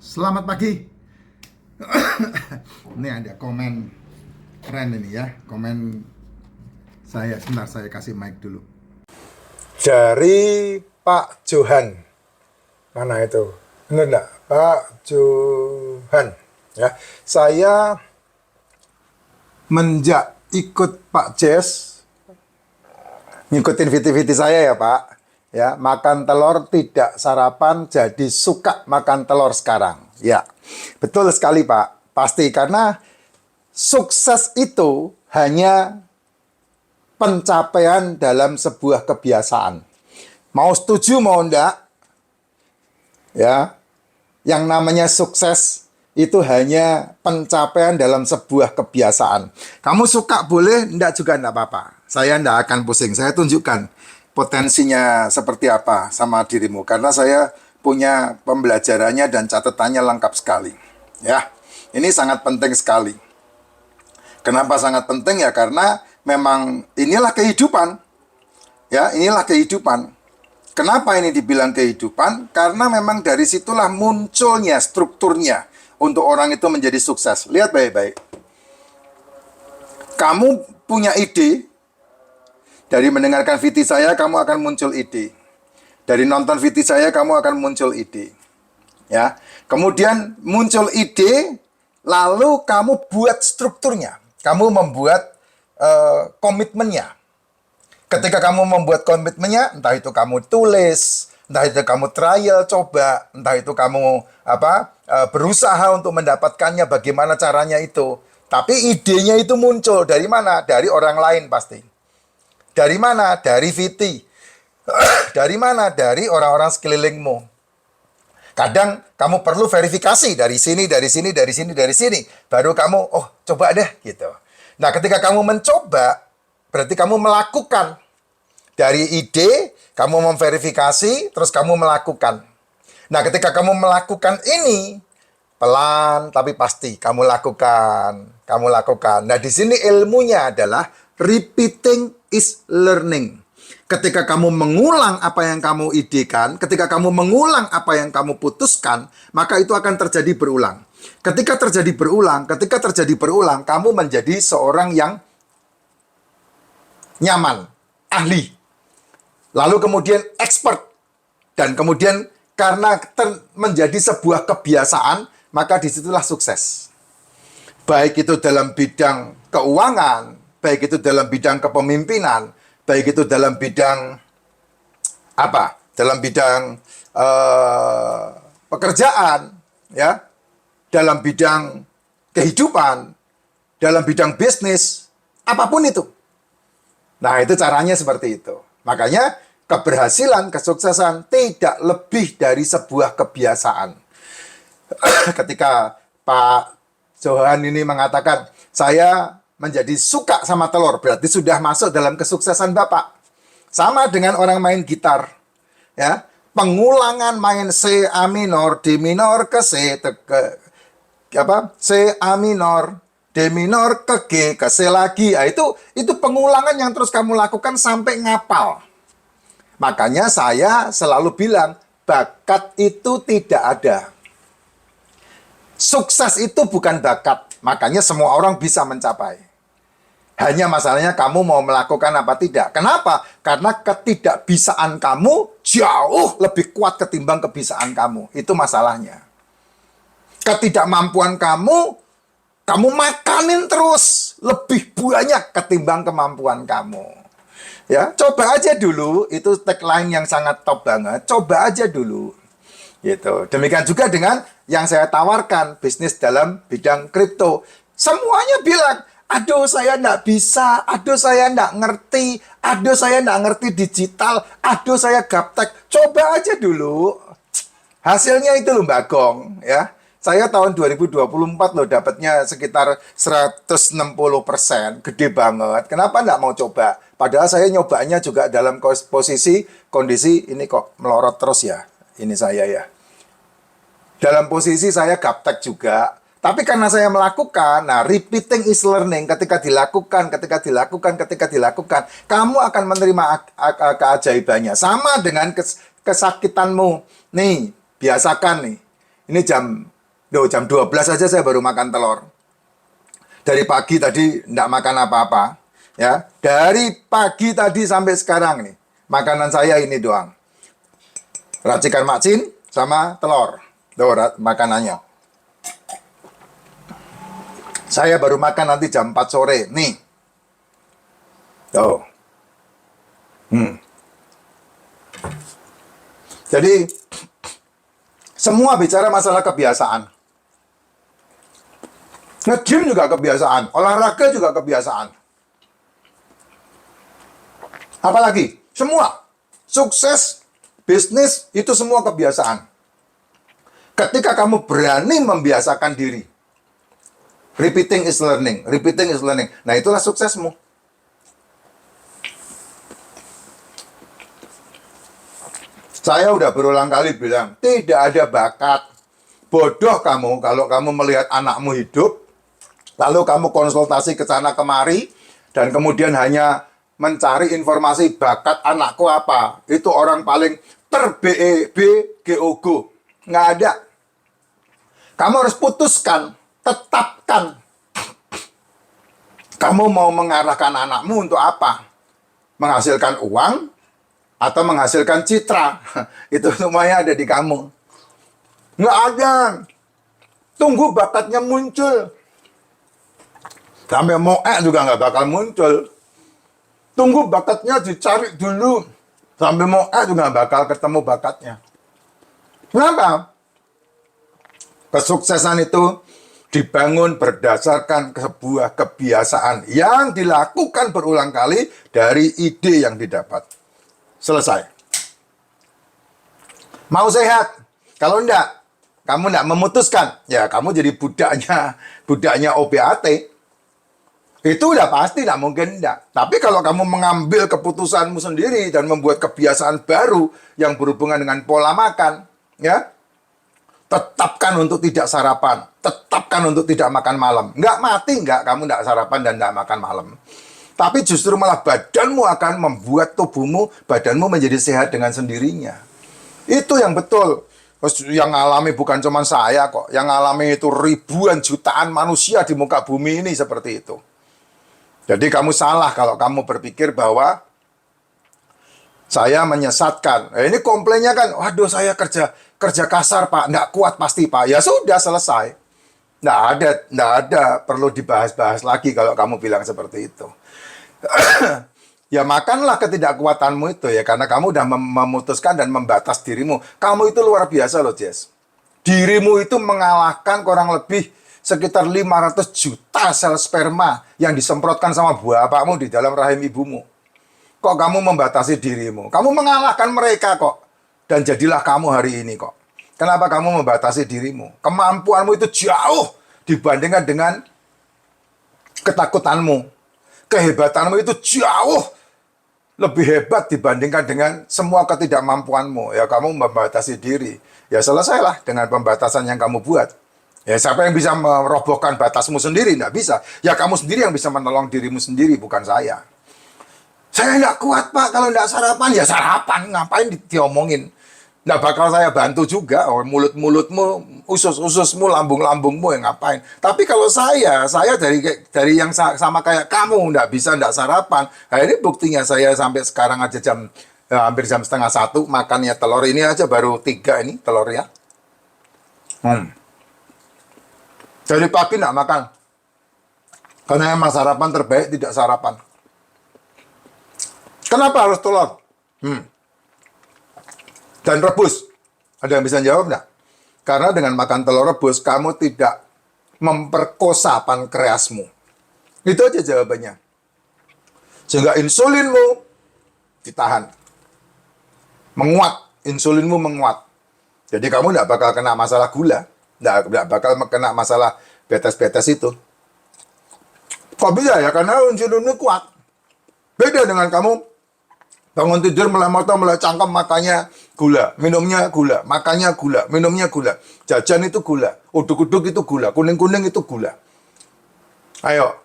Selamat pagi. Ini ada komen keren ini ya. Komen saya, sebentar saya kasih mic dulu. Dari Pak Johan. Mana itu? Benar enggak? Pak Johan. Ya, saya menjak ikut Pak Jess, ngikutin viti-viti saya ya Pak. Ya, makan telur tidak sarapan jadi suka makan telur sekarang. Ya, betul sekali Pak. Pasti karena sukses itu hanya pencapaian dalam sebuah kebiasaan. Mau setuju mau enggak, ya, yang namanya sukses itu hanya pencapaian dalam sebuah kebiasaan. Kamu suka boleh, enggak juga enggak apa-apa. Saya enggak akan pusing. Saya tunjukkan potensinya seperti apa sama dirimu. Karena saya punya pembelajarannya dan catatannya lengkap sekali. Ya, ini sangat penting sekali. Kenapa sangat penting ya? Karena memang inilah kehidupan. Ya, inilah kehidupan. Kenapa ini dibilang kehidupan? Karena memang dari situlah munculnya strukturnya untuk orang itu menjadi sukses. Lihat baik-baik. Kamu punya ide, dari mendengarkan VT saya kamu akan muncul ide. Dari nonton VT saya kamu akan muncul ide. Ya. Kemudian muncul ide, lalu kamu buat strukturnya. Kamu membuat komitmennya. Ketika kamu membuat komitmennya, entah itu kamu tulis, entah itu kamu trial, coba, entah itu kamu berusaha untuk mendapatkannya, bagaimana caranya itu. Tapi idenya itu muncul dari mana? Dari orang lain pasti. Dari mana? Dari VT. Dari mana? Dari orang-orang sekelilingmu. Kadang kamu perlu verifikasi dari sini, dari sini, dari sini, dari sini. Baru kamu, oh coba deh gitu. Nah ketika kamu mencoba, berarti kamu melakukan. Dari ide, kamu memverifikasi, terus kamu melakukan. Nah ketika kamu melakukan ini, pelan tapi pasti kamu lakukan. Kamu lakukan. Nah di sini ilmunya adalah repeating is learning. Ketika kamu mengulang apa yang kamu idekan, ketika kamu mengulang apa yang kamu putuskan, maka itu akan terjadi berulang. Ketika terjadi berulang, kamu menjadi seorang yang nyaman, ahli. Lalu kemudian expert. Dan kemudian karena menjadi sebuah kebiasaan, maka disitulah sukses. Baik itu dalam bidang keuangan, baik itu dalam bidang kepemimpinan, baik itu dalam bidang apa? Dalam bidang pekerjaan, ya, dalam bidang kehidupan, dalam bidang bisnis, apapun itu. Nah, itu caranya seperti itu. Makanya keberhasilan, kesuksesan tidak lebih dari sebuah kebiasaan. Ketika Pak Johan ini mengatakan, saya menjadi suka sama telur, berarti sudah masuk dalam kesuksesan Bapak. Sama dengan orang main gitar. Ya, pengulangan main C, A minor, D minor ke C, C, A minor, D minor ke G, ke C lagi. Nah, itu pengulangan yang terus kamu lakukan sampai ngapal. Makanya saya selalu bilang, bakat itu tidak ada. Sukses itu bukan bakat. Makanya semua orang bisa mencapai. Hanya masalahnya kamu mau melakukan apa tidak. Kenapa? Karena ketidakbisaan kamu jauh lebih kuat ketimbang kebisaan kamu. Itu masalahnya. Ketidakmampuan kamu makanin terus lebih banyak ketimbang kemampuan kamu. Ya, coba aja dulu, itu tagline yang sangat top banget. Coba aja dulu. Gitu. Demikian juga dengan yang saya tawarkan, bisnis dalam bidang kripto. Semuanya bilang, aduh saya nggak bisa, aduh saya nggak ngerti, aduh saya nggak ngerti digital, aduh saya gaptek. Coba aja dulu. Hasilnya itu loh Mbak Gong, ya. Saya tahun 2024 loh dapatnya sekitar 160%, gede banget. Kenapa nggak mau coba? Padahal saya nyobanya juga dalam kondisi ini kok melorot terus ya. Ini saya ya. Dalam posisi saya gaptek juga. Tapi karena saya melakukan, nah repeating is learning. Ketika dilakukan, kamu akan menerima keajaibannya. Sama dengan kesakitanmu. Nih, biasakan nih. Ini jam Loh, jam 12 aja saya baru makan telur. Dari pagi tadi enggak makan apa-apa. Ya, dari pagi tadi sampai sekarang nih, makanan saya ini doang. Racikan macin sama telur. Tuh, makanannya. Saya baru makan nanti jam 4 sore. Nih. Tuh. Jadi, semua bicara masalah kebiasaan. Nge-gym juga kebiasaan. Olahraga juga kebiasaan. Apalagi? Semua. Sukses, bisnis, itu semua kebiasaan. Ketika kamu berani membiasakan diri. Repeating is learning. Repeating is learning. Nah, itulah suksesmu. Saya udah berulang kali bilang, tidak ada bakat. Bodoh kamu kalau kamu melihat anakmu hidup, lalu kamu konsultasi ke sana kemari, dan kemudian hanya mencari informasi bakat anakku apa. Itu orang paling ter-BEBGOGO. Nggak ada. Kamu harus putuskan, tetapkan. Kamu mau mengarahkan anakmu untuk apa? Menghasilkan uang atau menghasilkan citra? Itu semuanya ada di kamu. Nggak ada. Tunggu bakatnya muncul. Sampai moe juga nggak bakal muncul. Tunggu bakatnya dicari dulu. Sampai moe juga nggak bakal ketemu bakatnya. Kenapa? Kesuksesan itu dibangun berdasarkan sebuah kebiasaan yang dilakukan berulang kali dari ide yang didapat. Selesai. Mau sehat? Kalau enggak, kamu enggak memutuskan, ya kamu jadi budaknya OBAT. Itu udah pasti enggak mungkin enggak. Tapi kalau kamu mengambil keputusanmu sendiri dan membuat kebiasaan baru yang berhubungan dengan pola makan, ya, tetapkan untuk tidak sarapan. Tetapkan untuk tidak makan malam. Nggak mati, nggak. Kamu nggak sarapan dan nggak makan malam. Tapi justru malah badanmu akan membuat tubuhmu, badanmu menjadi sehat dengan sendirinya. Itu yang betul. Yang alami bukan cuma saya kok. Yang alami itu ribuan jutaan manusia di muka bumi ini seperti itu. Jadi kamu salah kalau kamu berpikir bahwa saya menyesatkan. Ini komplainnya kan, waduh saya kerja kasar Pak, nggak kuat pasti Pak. Ya sudah selesai. Nggak ada perlu dibahas-bahas lagi kalau kamu bilang seperti itu. Ya makanlah ketidakkuatanmu itu ya, karena kamu udah memutuskan dan membatas dirimu. Kamu itu luar biasa loh Jess. Dirimu itu mengalahkan kurang lebih sekitar 500 juta sel sperma yang disemprotkan sama bapakmu di dalam rahim ibumu. Kok kamu membatasi dirimu? Kamu mengalahkan mereka kok. Dan jadilah kamu hari ini kok. Kenapa kamu membatasi dirimu? Kemampuanmu itu jauh dibandingkan dengan ketakutanmu. Kehebatanmu itu jauh lebih hebat dibandingkan dengan semua ketidakmampuanmu. Ya kamu membatasi diri. Ya selesailah dengan pembatasan yang kamu buat. Ya siapa yang bisa merobohkan batasmu sendiri? Nggak bisa. Ya kamu sendiri yang bisa menolong dirimu sendiri, bukan saya. Saya nggak kuat Pak kalau nggak sarapan. Ya sarapan, ngapain diomongin? Nggak bakal saya bantu juga. Oh, mulut-mulutmu, usus-ususmu, lambung-lambungmu yang ngapain. Tapi kalau saya dari yang sama kayak kamu, nggak sarapan. Nah, ini buktinya saya sampai sekarang aja hampir jam setengah 1 makannya telur. Ini aja baru 3 ini telurnya. Dari pagi nggak makan. Karena emang sarapan terbaik tidak sarapan. Kenapa harus telur? Dan rebus. Ada yang bisa jawab nggak? Karena dengan makan telur rebus, kamu tidak memperkosa pankreasmu. Itu aja jawabannya. Sehingga insulinmu ditahan. Menguat. Insulinmu menguat. Jadi kamu nggak bakal kena masalah gula. Nggak bakal kena masalah betes-betes itu. Kok bisa ya? Karena insulinmu kuat. Beda dengan kamu bangun tidur mulai mata, mulai cangkem, makannya gula, minumnya gula, makannya gula, minumnya gula. Jajan itu gula, uduk-uduk itu gula, kuning-kuning itu gula. Ayo,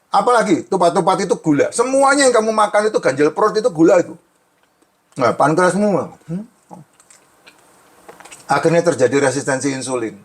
apalagi tupat-tupat itu gula. Semuanya yang kamu makan itu ganjil perut itu gula itu. Nah, pankreasmu akhirnya terjadi resistensi insulin.